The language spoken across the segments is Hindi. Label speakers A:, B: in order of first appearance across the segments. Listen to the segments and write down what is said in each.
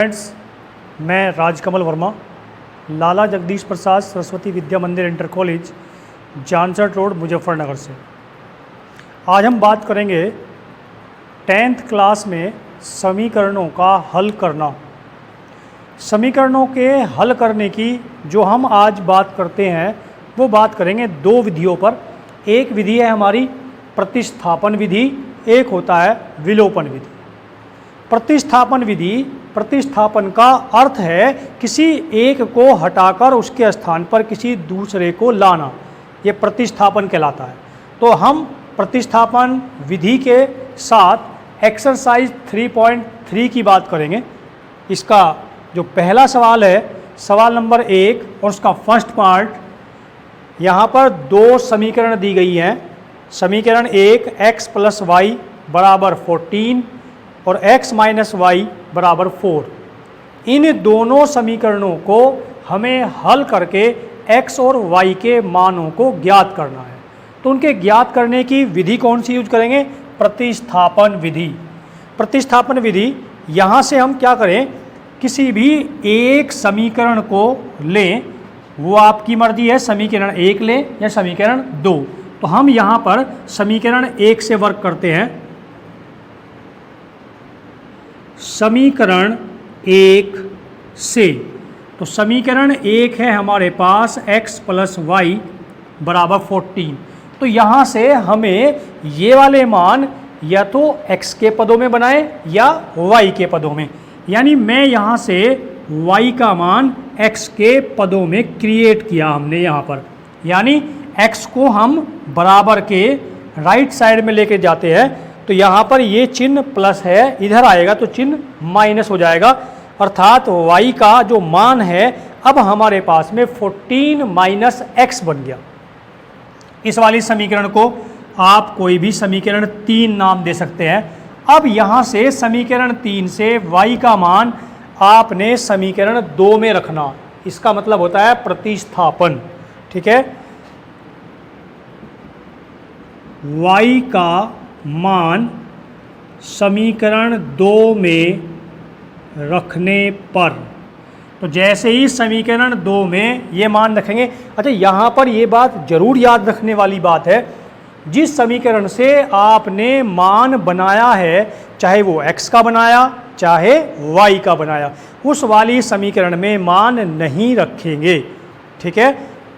A: फ्रेंड्स, मैं राजकमल वर्मा, लाला जगदीश प्रसाद सरस्वती विद्या मंदिर inter college, Jansath road, Muzaffarnagar से। आज हम बात करेंगे 10th क्लास में समीकरणों का हल करना। समीकरणों के हल करने की जो हम आज बात करते हैं वो बात करेंगे दो विधियों पर। एक विधि है हमारी प्रतिस्थापन विधि, एक होता है विलोपन विधि। प्रतिस्थापन विधि, प्रतिस्थापन का अर्थ है किसी एक को हटाकर उसके स्थान पर किसी दूसरे को लाना, ये प्रतिस्थापन कहलाता है। तो हम प्रतिस्थापन विधि के साथ एक्सरसाइज 3.3 की बात करेंगे। इसका जो पहला सवाल है, सवाल नंबर 1 और उसका फर्स्ट पार्ट, यहाँ पर दो समीकरण दी गई हैं। समीकरण 1 x + y = 14 और x - y = 4। इन दोनों समीकरणों को हमें हल करके x और y के मानों को ज्ञात करना है। तो उनके ज्ञात करने की विधि कौन सी यूज करेंगे? प्रतिस्थापन विधि। प्रतिस्थापन विधि, यहाँ से हम क्या करें, किसी भी एक समीकरण को लें, वो आपकी मर्जी है, समीकरण 1 लें या समीकरण 2। तो हम यहाँ पर समीकरण 1 से वर्क करते हैं। समीकरण 1 से, तो समीकरण 1 है हमारे पास x + y = 14। तो यहाँ से हमें ये वाले मान या तो x के पदों में बनाएं या y के पदों में, यानी मैं यहाँ से y का मान x के पदों में क्रिएट किया हमने यहाँ पर। यानी x को हम बराबर के राइट साइड में लेके जाते हैं, तो यहाँ पर ये चिन्ह प्लस है, इधर आएगा तो चिन्ह माइनस हो जाएगा, अर्थात y का जो मान है अब हमारे पास में 14 - x बन गया। इस वाली समीकरण को आप कोई भी समीकरण 3 नाम दे सकते हैं। अब यहाँ से समीकरण 3 से y का मान आपने समीकरण 2 में रखना, इसका मतलब होता है प्रतिस्थापन। ठीक है, y का मान समीकरण 2 में रखने पर, तो जैसे ही समीकरण 2 में ये मान रखेंगे। अच्छा, यहाँ पर ये बात जरूर याद रखने वाली बात है, जिस समीकरण से आपने मान बनाया है, चाहे वो x का बनाया चाहे y का बनाया, उस वाली समीकरण में मान नहीं रखेंगे। ठीक है,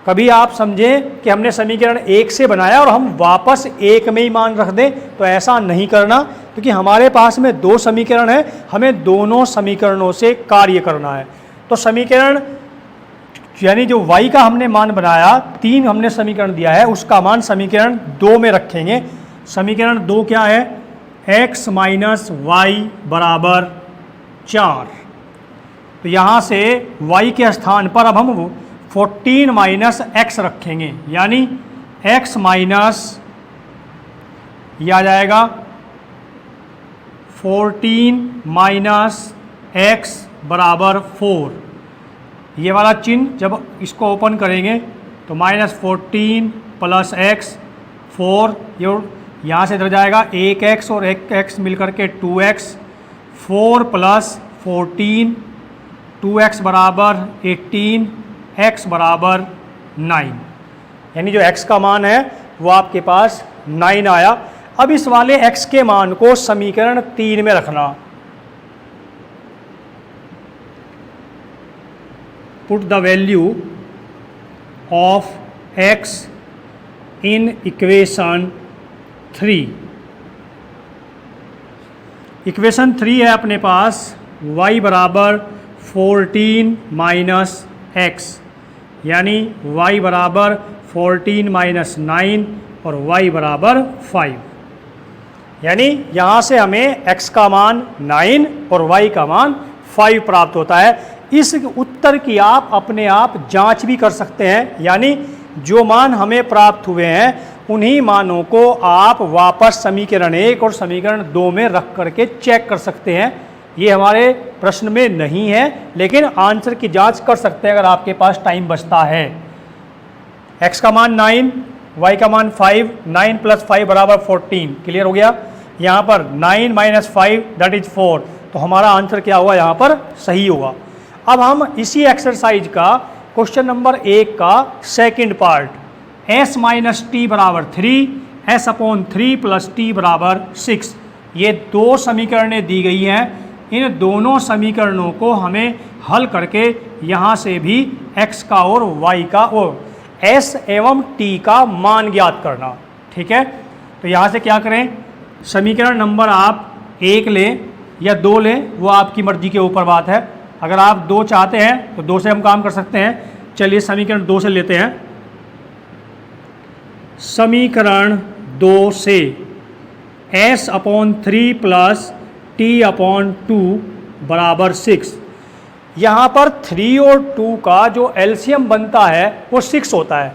A: कभी आप समझें कि हमने समीकरण 1 से बनाया और हम वापस 1 में ही मान रख दें, तो ऐसा नहीं करना, क्योंकि हमारे पास में दो समीकरण है, हमें दोनों समीकरणों से कार्य करना है। तो समीकरण यानी जो y का हमने मान बनाया, 3 हमने समीकरण दिया है, उसका मान समीकरण 2 में रखेंगे। समीकरण 2 क्या है? x - y = 4। तो यहाँ से y के स्थान पर अब हम 14 - x रखेंगे, यानी x माइनस यह आ जाएगा 14 - x = 4। ये वाला चिन्ह जब इसको ओपन करेंगे तो -14 + x 4, ये यहाँ से इधर जाएगा 1x और 1x मिलकर के 2x, 4 + 14, 2x = 18, x = 9, यानी जो x का मान है वो आपके पास 9 आया। अब इस वाले x के मान को समीकरण 3 में रखना। Put the value of x in equation 3। Equation 3 है अपने पास y = 14 - x, यानी y = 14 - 9 और y = 5। यानी यहाँ से हमें x का मान 9 और y का मान 5 प्राप्त होता है। इस उत्तर की आप अपने आप जांच भी कर सकते हैं, यानी जो मान हमें प्राप्त हुए हैं उन्हीं मानों को आप वापस समीकरण 1 और समीकरण 2 में रख करके चेक कर सकते हैं। ये हमारे प्रश्न में नहीं है, लेकिन आंसर की जांच कर सकते हैं अगर आपके पास टाइम बचता है। x का मान 9, y का मान 5, 9 + 5 = 14। क्लियर हो गया? यहाँ पर 9 - 5 दैट इज 4, तो हमारा आंसर क्या होगा यहाँ पर सही होगा। अब हम इसी एक्सरसाइज का क्वेश्चन नंबर 1 का second part s minus T बराबर 3 s अपॉन 3 प्लस टी बराबर 6, ये दो समीकरणें दी गई हैं। इन दोनों समीकरणों को हमें हल करके यहाँ से भी x का और y का और s एवं t का मान ज्ञात करना। ठीक है, तो यहाँ से क्या करें, समीकरण नंबर आप 1 लें या 2 लें, वो आपकी मर्जी के ऊपर बात है। अगर आप 2 चाहते हैं तो 2 से हम काम कर सकते हैं। चलिए समीकरण 2 से लेते हैं। समीकरण 2 से s upon 3 plus t upon 2 बराबर 6। यहाँ पर 3 और 2 का जो एलसीएम बनता है वो 6 होता है।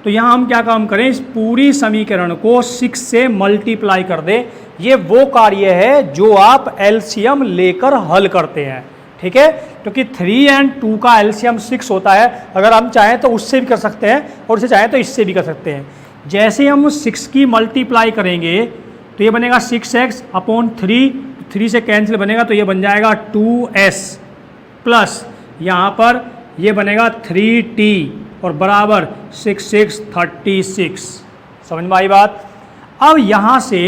A: तो यहाँ हम क्या काम करें, इस पूरी समीकरण को 6 से मल्टीप्लाई कर दें। ये वो कार्य है जो आप एलसीएम लेकर हल करते हैं। ठीक है, क्योंकि 3 एंड 2 का एलसीएम 6 होता है। अगर हम चाहें तो उससे भी कर सकते हैं और इसे चाहें तो इससे भी कर सकते हैं। जैसे हम 6 की मल्टीप्लाई करेंगे तो ये बनेगा 6x अपॉन 3 से कैंसिल बनेगा तो ये बन जाएगा 2s प्लस यहाँ पर ये बनेगा 3t और बराबर 36। समझ में आई बात। अब यहाँ से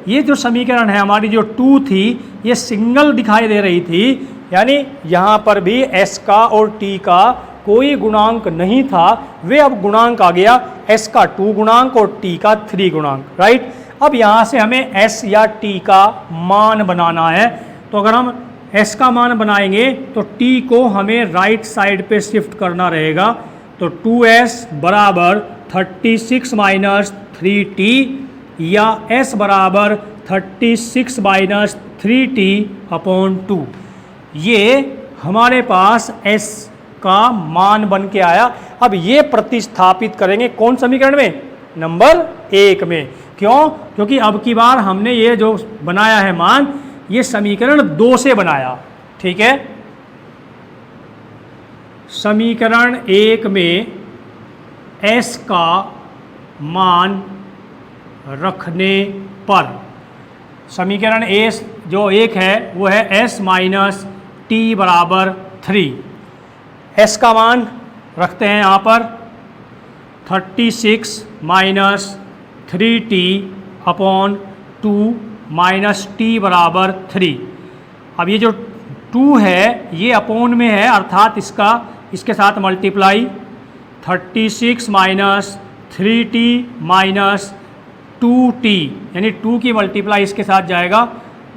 A: ये जो समीकरण है हमारी जो 2 थी ये सिंगल दिखाई दे रही थी, यानी यहाँ पर भी s का और t का कोई गुणांक नहीं था, वे अब गुणांक आ गया, s का 2 गुणांक और t का 3 गुणांक। राइट, अब यहाँ से हमें s या t का मान बनाना है। तो अगर हम s का मान बनाएंगे तो t को हमें राइट साइड पे शिफ्ट करना रहेगा। तो 2s बराबर 36 माइनस 3t या s बराबर 36 माइनस 3t अपॉन 2, ये हमारे पास s का मान बन के आया। अब ये प्रतिस्थापित करेंगे कौन समीकरण में, नंबर 1 में। क्यों, क्योंकि अब की बार हमने ये जो बनाया है मान, ये समीकरण 2 से बनाया। ठीक है, समीकरण 1 में s का मान रखने पर समीकरण a जो 1 है वो है s माइनस टी बराबर 3। s का मान रखते हैं यहाँ पर 36 minus 3t upon 2 minus T बराबर 3। अब ये जो 2 है ये अपॉन में है, अर्थात इसके साथ multiply 36 minus 3t minus 2t, यानी 2 की मल्टीप्लाई इसके साथ जाएगा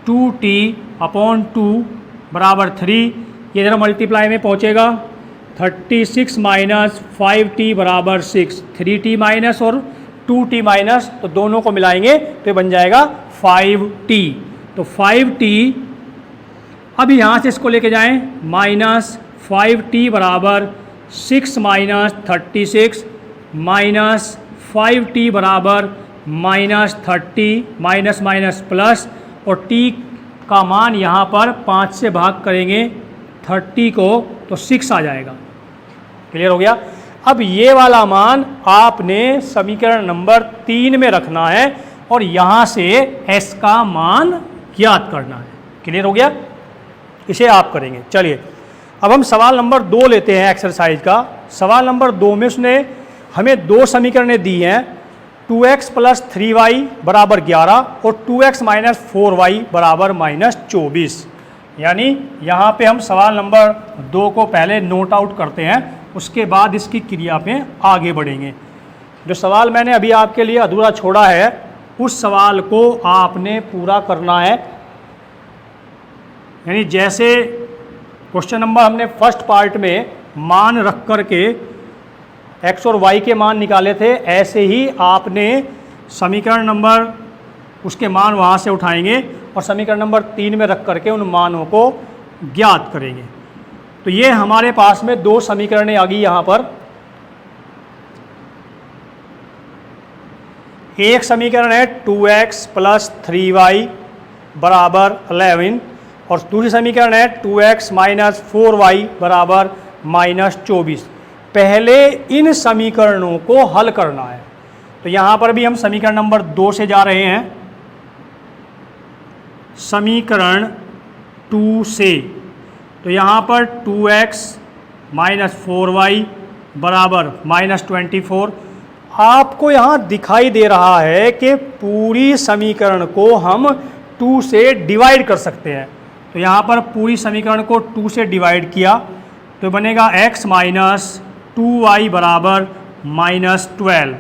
A: 2t अपॉन 2 बराबर 3। ये जरा मल्टीप्लाई में पहुँचेगा 36 माइनस 5t बराबर 6, 3t माइनस और 2t माइनस, तो दोनों को मिलाएंगे तो ये बन जाएगा 5t। तो 5t, अब यहाँ से इसको लेके जाएं माइनस 5t बराबर 6 माइनस 36 माइनस 5t बराबर माइनस 30 माइनस माइनस प्लस, और t का मान यहाँ पर 5 से भाग करेंगे 30 को तो 6 आ जाएगा। क्लियर हो गया। अब ये वाला मान आपने समीकरण नंबर 3 में रखना है और यहाँ से s का मान ज्ञात करना है। क्लियर हो गया, इसे आप करेंगे। चलिए अब हम सवाल नंबर 2 लेते हैं एक्सरसाइज का। सवाल नंबर 2 में उसने हमें 2 समीकरणें दी हैं, 2x प्लस 3y बराबर 11 और 2x माइनस 4y बराबर माइनस 24। यानी यहाँ पे हम सवाल नंबर 2 को पहले नोट आउट करते हैं, उसके बाद इसकी क्रिया पे आगे बढ़ेंगे। जो सवाल मैंने अभी आपके लिए अधूरा छोड़ा है उस सवाल को आपने पूरा करना है। यानी जैसे क्वेश्चन नंबर हमने फर्स्ट पार्ट में मान रख कर के x और y के मान निकाले थे, ऐसे ही आपने समीकरण नंबर उसके मान वहाँ से उठाएंगे और समीकरण नंबर 3 में रख करके उन मानों को ज्ञात करेंगे। तो ये हमारे पास में 2 समीकरणें आ गई यहाँ पर। एक समीकरण है 2x प्लस 3y बराबर 11 और दूसरी समीकरण है 2x माइनस 4y बराबर माइनस 24। पहले इन समीकरणों को हल करना है। तो यहाँ पर भी हम समीकरण नंबर 2 से जा रहे हैं। समीकरण 2 से, तो यहाँ पर 2x माइनस 4y बराबर माइनस 24। आपको यहाँ दिखाई दे रहा है कि पूरी समीकरण को हम 2 से डिवाइड कर सकते हैं। तो यहाँ पर पूरी समीकरण को 2 से डिवाइड किया तो बनेगा x माइनस 2y बराबर माइनस 12।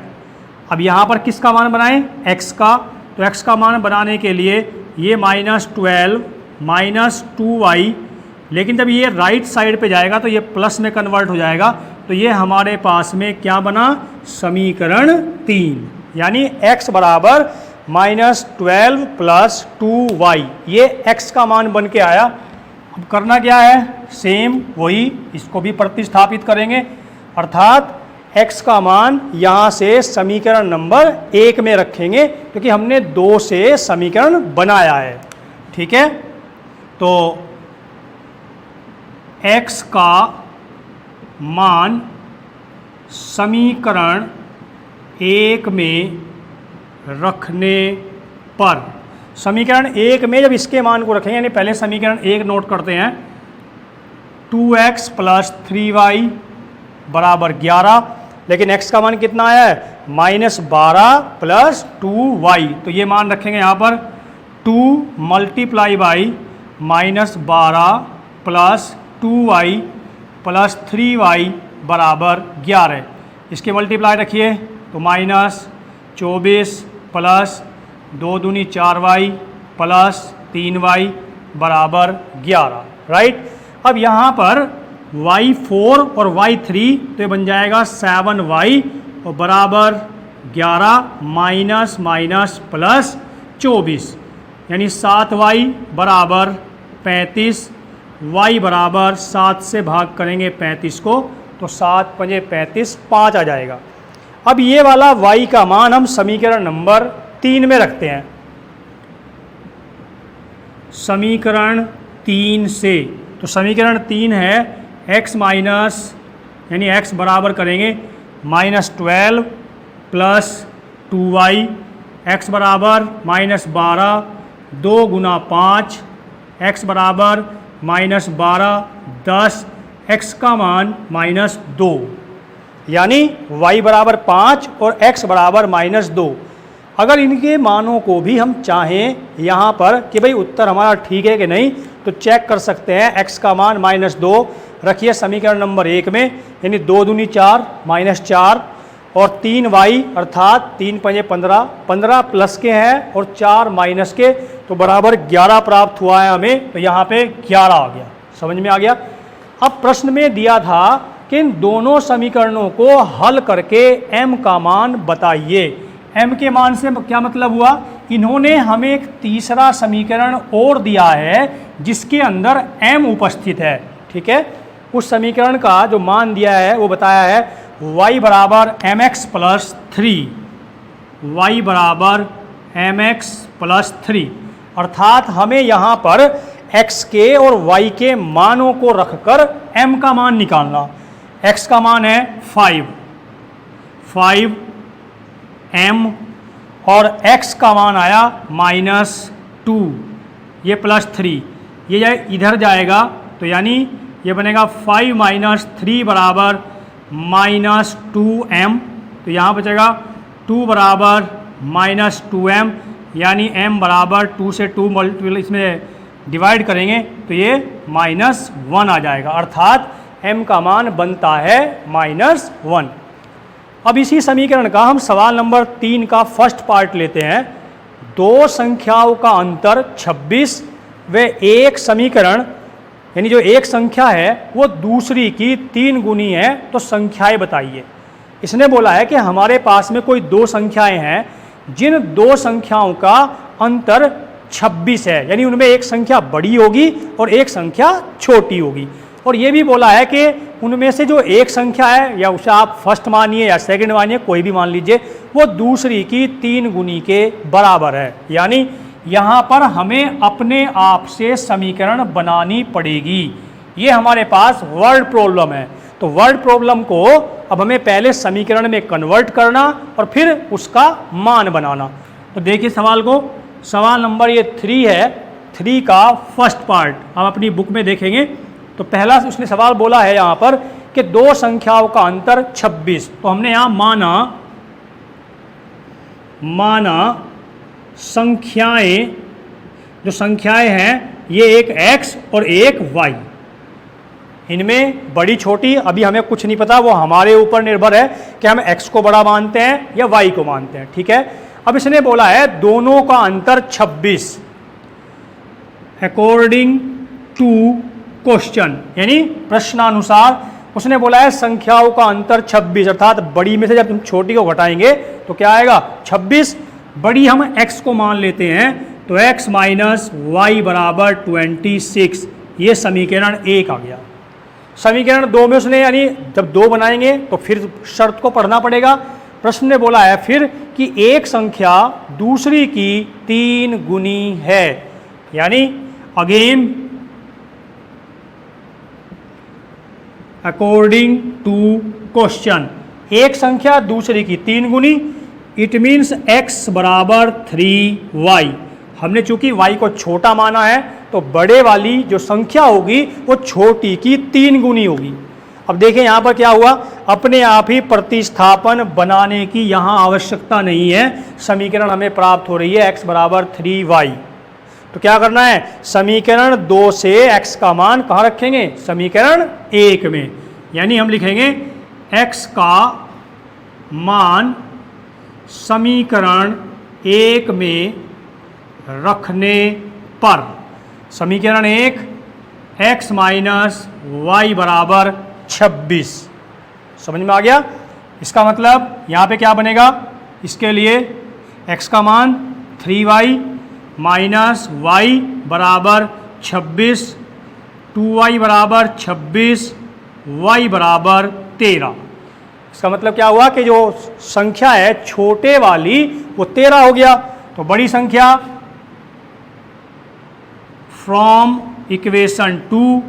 A: अब यहाँ पर किसका मान बनाएं? x का। तो x का मान बनाने के लिए ये माइनस 12 माइनस 2y, लेकिन जब ये राइट साइड पे जाएगा तो ये प्लस में कन्वर्ट हो जाएगा। तो ये हमारे पास में क्या बना? समीकरण 3, यानी x बराबर माइनस 12 प्लस 2y, ये x का मान बन के आया। अब करना क्या है? सेम वही, इसको भी प्रतिस्थापित करेंगे, अर्थात x का मान यहाँ से समीकरण नंबर 1 में रखेंगे क्योंकि हमने 2 से समीकरण बनाया है। ठीक है, तो x का मान समीकरण 1 में रखने पर, समीकरण 1 में जब इसके मान को रखेंगे, यानी पहले समीकरण 1 नोट करते हैं, 2x प्लस 3y बराबर 11, लेकिन x का मान कितना आया है? Minus 12 plus 2y। तो ये मान रखेंगे यहाँ पर 2 multiply by minus 12 plus 2y plus 3y बराबर 11। इसके मल्टीप्लाई रखिए तो माइनस 24 प्लस 2 दूनी 4y प्लस 3y बराबर 11, राइट। अब यहाँ पर y4 और y3, तो ये बन जाएगा 7y और बराबर 11 माइनस माइनस प्लस 24, यानी 7y बराबर 35, y बराबर 7 से भाग करेंगे 35 को तो 7 पंजे 35, 5 आ जाएगा। अब ये वाला y का मान हम समीकरण नंबर 3 में रखते हैं। समीकरण 3 से, तो समीकरण 3 है x माइनस, यानी x बराबर करेंगे माइनस 12 प्लस 2y, x बराबर माइनस 12, 2 गुना 5, x बराबर माइनस 12, 10, x का मान माइनस 2, यानी y बराबर 5 और x बराबर माइनस 2। अगर इनके मानों को भी हम चाहें यहाँ पर कि भाई उत्तर हमारा ठीक है कि नहीं, तो चेक कर सकते हैं। x का मान माइनस 2 रखिए समीकरण नंबर 1 में, यानी 2 दूनी 4 माइनस 4 और 3y अर्थात 3 पंजे 15, 15 प्लस के हैं और 4 माइनस के, तो बराबर 11 प्राप्त हुआ है हमें। तो यहाँ पे 11 आ गया, समझ में आ गया। अब प्रश्न में दिया था कि इन दोनों समीकरणों को हल करके m का मान बताइए। m के मान से क्या मतलब हुआ? इन्होंने हमें एक तीसरा समीकरण और दिया है जिसके अंदर m उपस्थित है। ठीक है, उस समीकरण का जो मान दिया है वो बताया है y बराबर mx प्लस 3, y बराबर mx प्लस 3, अर्थात हमें यहाँ पर x के और y के मानों को रखकर m का मान निकालना। x का मान है 5 m और x का मान आया माइनस 2, ये प्लस 3, ये इधर जाएगा तो यानी ये बनेगा 5 माइनस 3 बराबर माइनस 2m, तो यहाँ बचेगा 2 बराबर माइनस 2m, यानी m बराबर 2 से 2 मल्टीपल इसमें डिवाइड करेंगे तो ये माइनस 1 आ जाएगा, अर्थात m का मान बनता है माइनस 1। अब इसी समीकरण का हम सवाल नंबर 3 का फर्स्ट पार्ट लेते हैं। दो संख्याओं का अंतर 26 व एक समीकरण, यानी जो एक संख्या है वो दूसरी की 3 गुनी है, तो संख्याएं बताइए। इसने बोला है कि हमारे पास में कोई दो संख्याएं हैं जिन दो संख्याओं का अंतर 26 है, यानी उनमें एक संख्या बड़ी होगी और एक संख्या छोटी होगी। और ये भी बोला है कि उनमें से जो एक संख्या है, या उसे आप फर्स्ट मानिए या सेकंड मानिए, कोई भी मान लीजिए, वो दूसरी की 3 गुनी के बराबर है। यानी यहाँ पर हमें अपने आप से समीकरण बनानी पड़ेगी। ये हमारे पास वर्ड प्रॉब्लम है, तो वर्ड प्रॉब्लम को अब हमें पहले समीकरण में कन्वर्ट करना और फिर उसका मान बनाना। तो देखिए सवाल को, सवाल नंबर ये 3 है 3 का फर्स्ट पार्ट हम अपनी बुक में देखेंगे। तो पहला उसने सवाल बोला है यहाँ पर कि दो संख्याओं का अंतर 26। तो हमने यहाँ माना संख्याएं, जो संख्याएं हैं ये एक x और एक y, इनमें बड़ी छोटी अभी हमें कुछ नहीं पता, वो हमारे ऊपर निर्भर है कि हम x को बड़ा मानते हैं या y को मानते हैं। ठीक है, अब इसने बोला है दोनों का अंतर 26 अकॉर्डिंग टू क्वेश्चन, यानी प्रश्नानुसार उसने बोला है संख्याओं का अंतर 26, अर्थात बड़ी में से जब तुम छोटी को घटाएंगे तो क्या आएगा 26। बड़ी हम x को मान लेते हैं तो x माइनस वाई बराबर 26, ये समीकरण 1 आ गया। समीकरण 2 में उसने यानी जब 2 बनाएंगे तो फिर शर्त को पढ़ना पड़ेगा। प्रश्न ने बोला है फिर कि एक संख्या दूसरी की 3 गुनी है, यानी अगेन अकॉर्डिंग टू क्वेश्चन एक संख्या दूसरी की 3 गुनी, इट मीन्स x बराबर 3y। हमने चूंकि y को छोटा माना है तो बड़े वाली जो संख्या होगी वो छोटी की 3 गुनी होगी। अब देखें यहाँ पर क्या हुआ, अपने आप ही प्रतिस्थापन बनाने की यहाँ आवश्यकता नहीं है, समीकरण हमें प्राप्त हो रही है x बराबर 3y। तो क्या करना है, समीकरण 2 से x का मान कहाँ रखेंगे, समीकरण 1 में, यानी हम लिखेंगे x का मान समीकरण 1 में रखने पर, समीकरण 1 x माइनस वाई बराबर 26। समझ में आ गया। इसका मतलब यहाँ पे क्या बनेगा, इसके लिए x का मान 3y माइनस वाई बराबर 26, 2y बराबर 26, y बराबर 13। इसका मतलब क्या हुआ कि जो संख्या है छोटे वाली वो 13 हो गया। तो बड़ी संख्या फ्रॉम इक्वेशन 2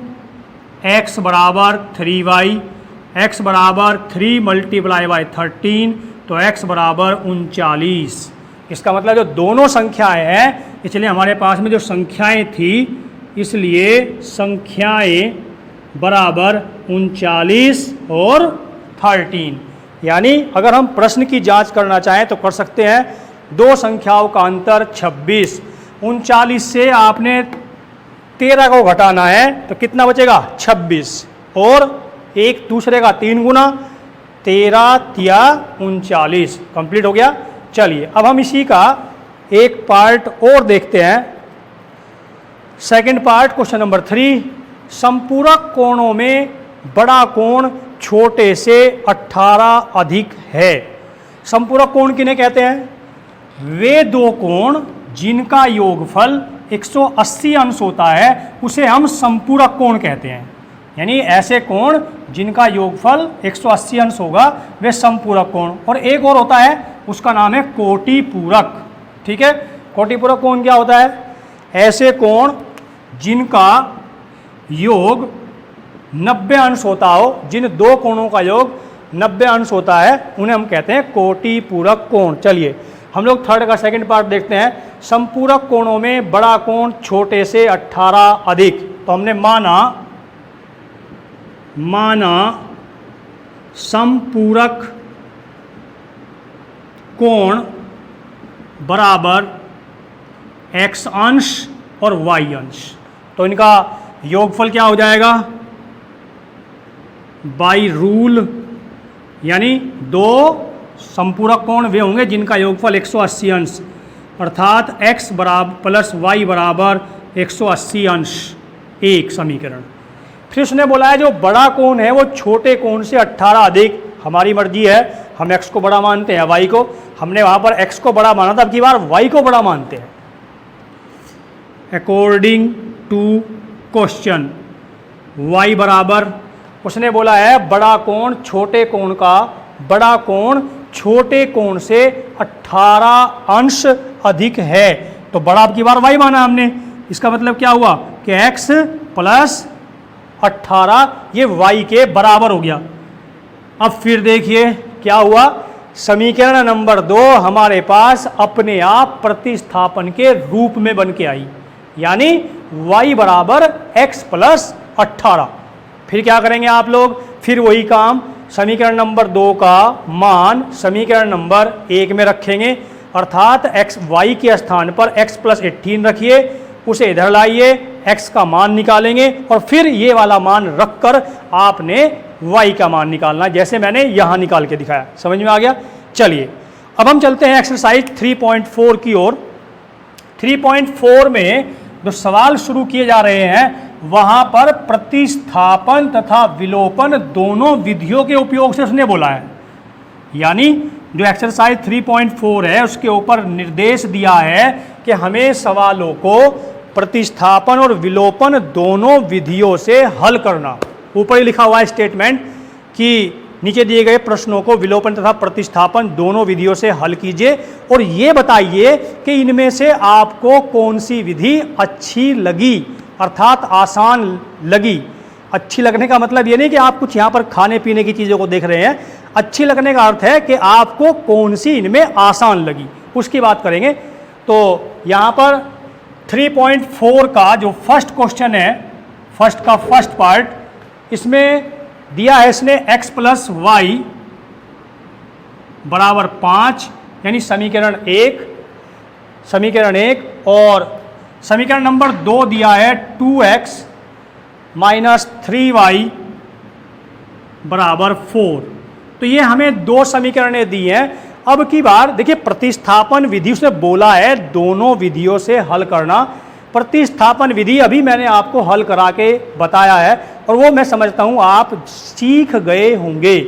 A: x बराबर 3y, x बराबर 3 मल्टीप्लाई बाई 13, तो x बराबर 39। इसका मतलब जो दोनों संख्याएं हैं, इसलिए हमारे पास में जो संख्याएं थी इसलिए संख्याएं बराबर 39 और 13। यानी अगर हम प्रश्न की जांच करना चाहें तो कर सकते हैं, दो संख्याओं का अंतर 26, 39 से आपने 13 को घटाना है तो कितना बचेगा 26, और एक दूसरे का 3 गुना 13 या 39, कंप्लीट हो गया। चलिए अब हम इसी का एक पार्ट और देखते हैं, सेकंड पार्ट क्वेश्चन नंबर 3। संपूरक कोणों में बड़ा कोण छोटे से 18 अधिक है। संपूरक कोण किन्हें कहते हैं, वे दो कोण जिनका योगफल 180 अंश होता है उसे हम संपूरक कोण कहते हैं। यानी ऐसे कोण जिनका योगफल 180 अंश होगा वे संपूरक कोण। और एक और होता है उसका नाम है कोटिपूरक। ठीक है, कोटिपूरक कोण क्या होता है, ऐसे कोण जिनका योग 90 अंश होता हो, जिन दो कोणों का योग 90 अंश होता है उन्हें हम कहते हैं कोटिपूरक कोण। चलिए हम लोग थर्ड का सेकंड पार्ट देखते हैं, संपूरक कोणों में बड़ा कोण छोटे से 18 अधिक। तो हमने माना संपूरक कोण बराबर x अंश और y अंश, तो इनका योगफल क्या हो जाएगा, बाई रूल, यानी दो संपूरक कोण वे होंगे जिनका योगफल 180 अंश, अर्थात x बराबर प्लस y बराबर 180 अंश, एक समीकरण। फिर उसने बोला है जो बड़ा कोण है वो छोटे कोण से 18 अधिक। हमारी मर्जी है, हम x को बड़ा मानते हैं y को, हमने वहाँ पर x को बड़ा माना था, अब की बार y को बड़ा मानते हैं। अकॉर्डिंग टू क्वेश्चन y बराबर, उसने बोला है बड़ा कोण छोटे कोण का, बड़ा कोण छोटे कोण से 18 अंश अधिक है। तो बड़ा अब की बार y माना हमने, इसका मतलब क्या हुआ कि x प्लस 18 ये y के बराबर हो गया। अब फिर देखिए क्या हुआ, समीकरण नंबर 2 हमारे पास अपने आप प्रतिस्थापन के रूप में बन के आई। यानी y बराबर x प्लस 18। फिर क्या करेंगे आप लोग, फिर वही काम, समीकरण नंबर 2 का मान समीकरण नंबर 1 में रखेंगे, अर्थात y के स्थान पर x प्लस 18 रखिए, उसे इधर लाइए, x का मान निकालेंगे और फिर ये वाला मान रखकर आपने y का मान निकालना, जैसे मैंने यहाँ निकाल के दिखाया। समझ में आ गया? चलिए अब हम चलते हैं एक्सरसाइज 3.4 की ओर। 3.4 में जो सवाल शुरू किए जा रहे हैं वहां पर प्रतिस्थापन तथा विलोपन दोनों विधियों के उपयोग से उसने बोला है। यानी जो एक्सरसाइज 3.4 है उसके ऊपर निर्देश दिया है कि हमें सवालों को प्रतिस्थापन और विलोपन दोनों विधियों से हल करना। ऊपर ही लिखा हुआ है स्टेटमेंट कि नीचे दिए गए प्रश्नों को विलोपन तथा प्रतिस्थापन दोनों विधियों से हल कीजिए और ये बताइए कि इनमें से आपको कौन सी विधि अच्छी लगी, अर्थात आसान लगी। अच्छी लगने का मतलब ये नहीं कि आप कुछ यहाँ पर खाने पीने की चीज़ों को देख रहे हैं, अच्छी लगने का अर्थ है कि आपको कौन सी इनमें आसान लगी, उसकी बात करेंगे। तो यहाँ पर 3.4 का जो फर्स्ट क्वेश्चन है, फर्स्ट का फर्स्ट पार्ट, इसमें दिया है इसने x प्लस वाई बराबर 5, यानी समीकरण 1, और समीकरण नंबर 2 दिया है 2x माइनस 3y बराबर 4। तो ये हमें दो समीकरणें दी हैं। अब की बार देखिए प्रतिस्थापन विधि उसने बोला है दोनों विधियों से हल करना। प्रतिस्थापन विधि अभी मैंने आपको हल करा के बताया है और वो मैं समझता हूँ आप सीख गए होंगे।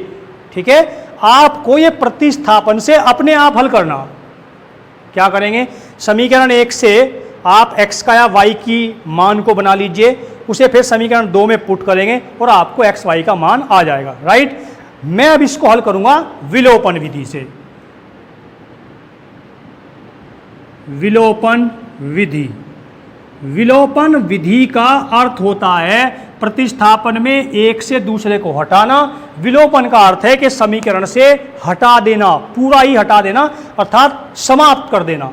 A: ठीक है, आपको ये प्रतिस्थापन से अपने आप हल करना। क्या करेंगे, समीकरण 1 से आप x का या y की मान को बना लीजिए, उसे फिर समीकरण 2 में पुट करेंगे और आपको x y का मान आ जाएगा। राइट, मैं अब इसको हल करूंगा विलोपन विधि से। विलोपन विधि, विलोपन विधि का अर्थ होता है प्रतिस्थापन में एक से दूसरे को हटाना। विलोपन का अर्थ है कि समीकरण से हटा देना, पूरा ही हटा देना, अर्थात समाप्त कर देना।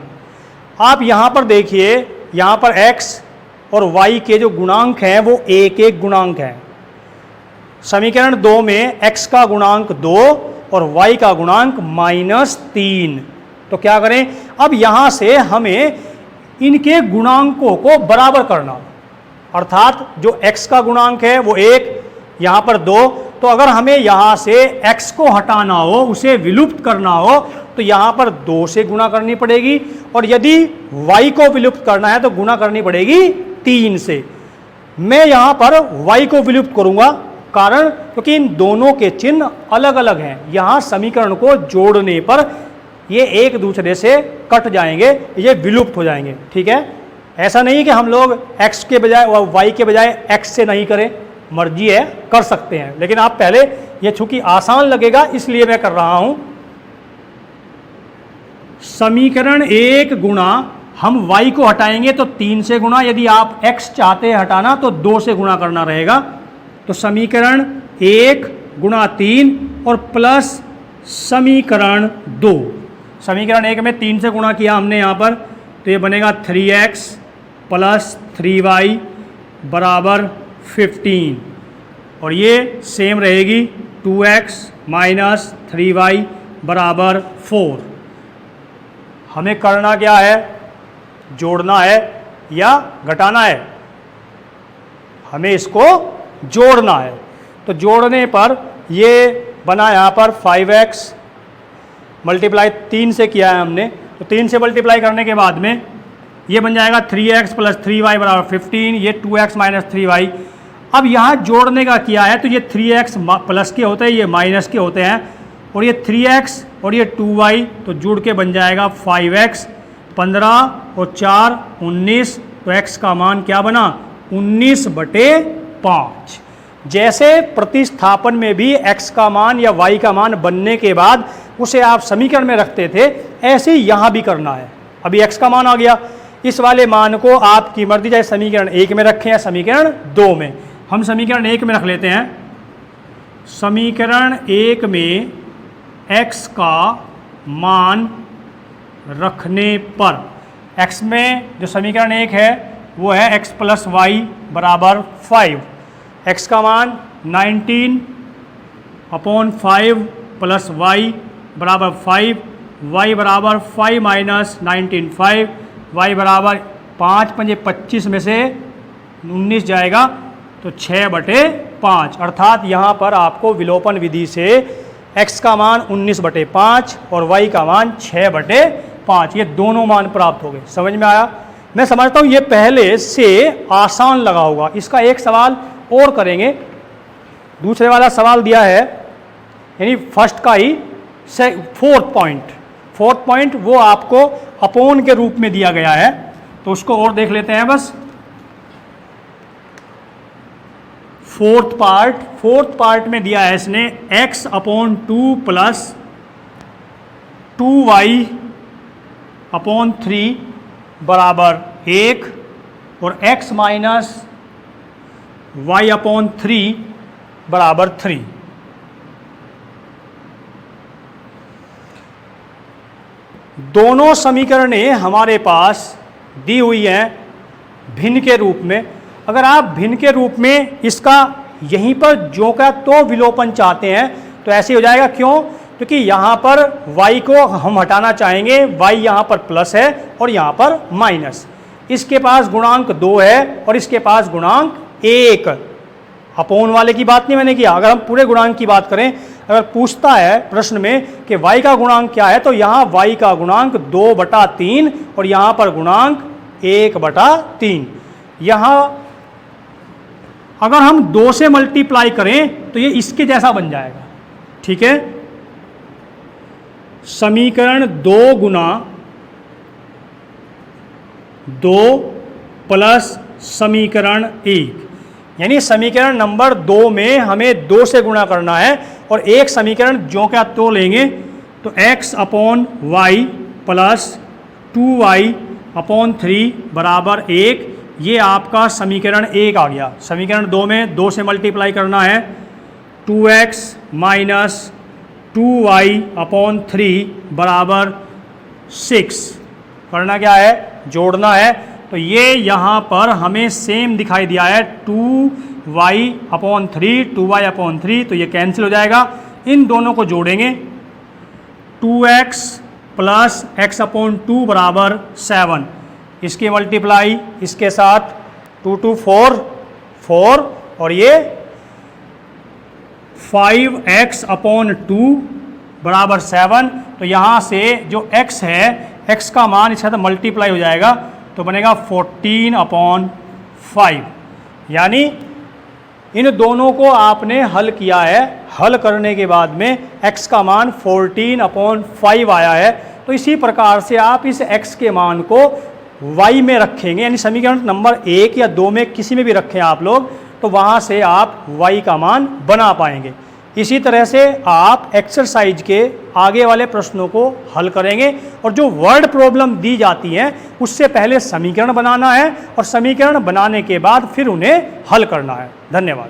A: आप यहां पर देखिए, यहां पर x और y के जो गुणांक हैं वो एक एक गुणांक हैं। समीकरण 2 में x का गुणांक 2 और y का गुणांक -3। तो क्या करें, अब यहां से हमें इनके गुणांकों को बराबर करना, अर्थात जो x का गुणांक है वो 1, यहाँ पर 2। तो अगर हमें यहाँ से x को हटाना हो, उसे विलुप्त करना हो, तो यहाँ पर 2 से गुणा करनी पड़ेगी और यदि y को विलुप्त करना है तो गुणा करनी पड़ेगी 3 से। मैं यहाँ पर y को विलुप्त करूँगा, कारण क्योंकि इन दोनों के चिन्ह अलग अलग हैं। यहाँ समीकरण को जोड़ने पर ये एक दूसरे से कट जाएंगे, ये विलुप्त हो जाएंगे। ठीक है, ऐसा नहीं कि हम लोग x के बजाय और y के बजाय x से नहीं करें, मर्जी है, कर सकते हैं, लेकिन आप पहले, ये चूंकि आसान लगेगा इसलिए मैं कर रहा हूं। समीकरण 1 गुणा हम y को हटाएंगे तो 3 से गुणा, यदि आप x चाहते हैं हटाना तो 2 से गुणा करना रहेगा। तो समीकरण 1 गुणा 3 और प्लस समीकरण 2। समीकरण 1 में 3 से गुणा किया हमने यहाँ पर, तो ये बनेगा 3x प्लस 3y बराबर 15 और ये सेम रहेगी 2x माइनस 3y बराबर 4। हमें करना क्या है, जोड़ना है या घटाना है? हमें इसको जोड़ना है। तो जोड़ने पर ये बना यहाँ पर 5x मल्टीप्लाई 3 से किया है हमने, तो 3 से मल्टीप्लाई करने के बाद में ये बन जाएगा 3x प्लस 3y बराबर 15, ये 2x माइनस 3y। अब यहाँ जोड़ने का किया है तो ये 3x प्लस के होते हैं, ये माइनस के होते हैं, और ये 3x और ये 2y तो जुड़ के बन जाएगा 5x। 15 और 4 19, तो x का मान क्या बना, 19/5। जैसे प्रतिस्थापन में भी x का मान या y का मान बनने के बाद उसे आप समीकरण में रखते थे, ऐसे ही यहाँ भी करना है। अभी x का मान आ गया, इस वाले मान को आपकी मर्जी, चाहे समीकरण 1 में रखें या समीकरण 2 में। हम समीकरण 1 में रख लेते हैं। समीकरण 1 में x का मान रखने पर, x में जो समीकरण 1 है वो है x प्लस वाई बराबर 5। x का मान 19 अपॉन 5 प्लस वाई बराबर 5, y बराबर 5 माइनस 19 5, y बराबर 5 पंजे 25 में से 19 जाएगा तो 6/5, अर्थात यहाँ पर आपको विलोपन विधि से x का मान 19/5 और y का मान 6/5, ये दोनों मान प्राप्त हो गए। समझ में आया? मैं समझता हूँ ये पहले से आसान लगा होगा। इसका एक सवाल और करेंगे। दूसरे वाला सवाल दिया है, यानी फर्स्ट का ही फोर्थ पॉइंट वो आपको अपोन के रूप में दिया गया है, तो उसको और देख लेते हैं बस। फोर्थ पार्ट में दिया है इसने x upon 2 plus 2y upon 3 बराबर 1 और x माइनस y अपॉन 3 बराबर 3। दोनों समीकरणें हमारे पास दी हुई हैं भिन्न के रूप में। अगर आप भिन्न के रूप में इसका यहीं पर जो का तो विलोपन चाहते हैं तो ऐसे हो जाएगा। क्यों? क्योंकि यहाँ पर y को हम हटाना चाहेंगे, y यहाँ पर प्लस है और यहाँ पर माइनस। इसके पास गुणांक 2 है और इसके पास गुणांक 1। अपोन वाले की बात नहीं मैंने किया। अगर हम पूरे गुणांक की बात करें, अगर पूछता है प्रश्न में कि y का गुणांक क्या है, तो यहाँ y का गुणांक 2/3 और यहाँ पर गुणांक 1/3। यहाँ अगर हम 2 से मल्टीप्लाई करें तो ये इसके जैसा बन जाएगा। ठीक है, समीकरण 2 गुना 2 प्लस समीकरण 1, यानी समीकरण नंबर 2 में हमें 2 से गुणा करना है और एक समीकरण जो क्या तो लेंगे तो x upon y plus 2y upon 3 बराबर 1। ये आपका समीकरण 1 आ गया। समीकरण 2 में 2 से मल्टीप्लाई करना है, 2x माइनस 2y अपॉन 3 बराबर 6। करना क्या है? जोड़ना है। तो ये यहाँ पर हमें सेम दिखाई दिया है, 2y अपॉन 3, 2y अपॉन 3, तो ये कैंसिल हो जाएगा। इन दोनों को जोड़ेंगे, 2x प्लस x अपॉन 2 बराबर 7। इसकी मल्टीप्लाई इसके साथ 2 2 4 और ये 5x अपॉन 2 बराबर 7। तो यहाँ से जो x है, x का मान इसके साथ मल्टीप्लाई हो जाएगा तो बनेगा 14/5। यानी इन दोनों को आपने हल किया है। हल करने के बाद में x का मान 14/5 आया है। तो इसी प्रकार से आप इस x के मान को y में रखेंगे, यानी समीकरण नंबर 1 या 2 में किसी में भी रखें आप लोग, तो वहाँ से आप y का मान बना पाएंगे। इसी तरह से आप एक्सरसाइज के आगे वाले प्रश्नों को हल करेंगे और जो वर्ड प्रॉब्लम दी जाती हैं उससे पहले समीकरण बनाना है और समीकरण बनाने के बाद फिर उन्हें हल करना है। धन्यवाद।